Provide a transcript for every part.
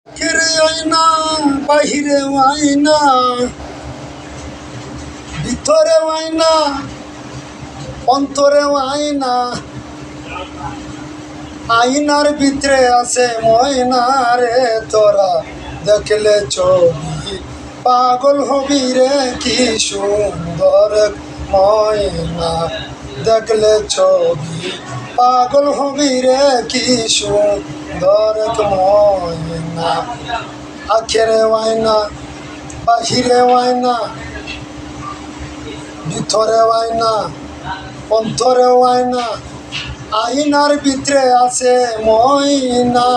কেরে আয়না বাহিরে আয়না ভিতরে আয়না অন্তরে আয়না আয়নার ভিতরে আছে ময়না রে তোরা দেখলে ছবি পাগল হবি রে কি সুন্দর ময়না দেখলে ছবি পাগল হবি রে কি সুন্দর ময়না আখেরে আয়না বাহিরে আয়না ভিতরে আয়না অন্তরে আয়না আয়নার ভিতরে আছে ময়না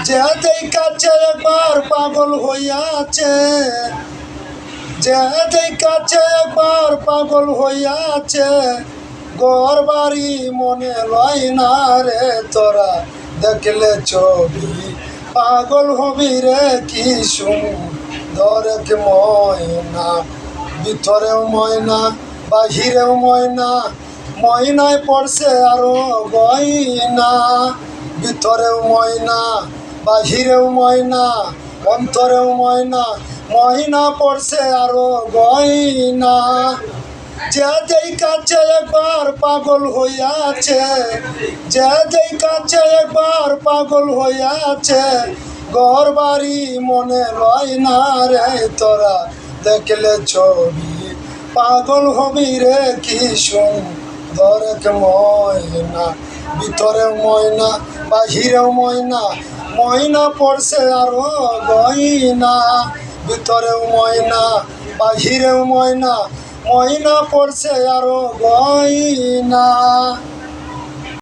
যে দেখাচ্ছে একবার পাগল হইয়াছে যে দেখাচ্ছে একবার পাগল হইয়াছে ঘর বাড়ি মনে লয় না রে তোরা দেখলে ছবি পাগল হবি রে কি সুন্দর এক ময়না ভিতরেও ময়না বাহিরেও ময়না ময়নায় পড়ছে আরো গয়না ভিতরেও ময়না বাহিরেও ময়না অন্তরেও ময়না ময়না পড়ছে আরো গয়না যে দেখাচ্ছে একবার পাগল হইয়াছে যে দেখাচ্ছে একবার পাগল হইয়াছে ঘর বাড়ি মনে লয় না রে তোরা দেখলে ছবি পাগল হবি রে কি সুন্দর এক ময়না ভিতরেও ময়না বাহিরেও ময়না ময়না পড়ছে আরো গয়না ভিতরেও ময়না বাহিরেও ময়না ময়না পড়ছে আরো গয়না।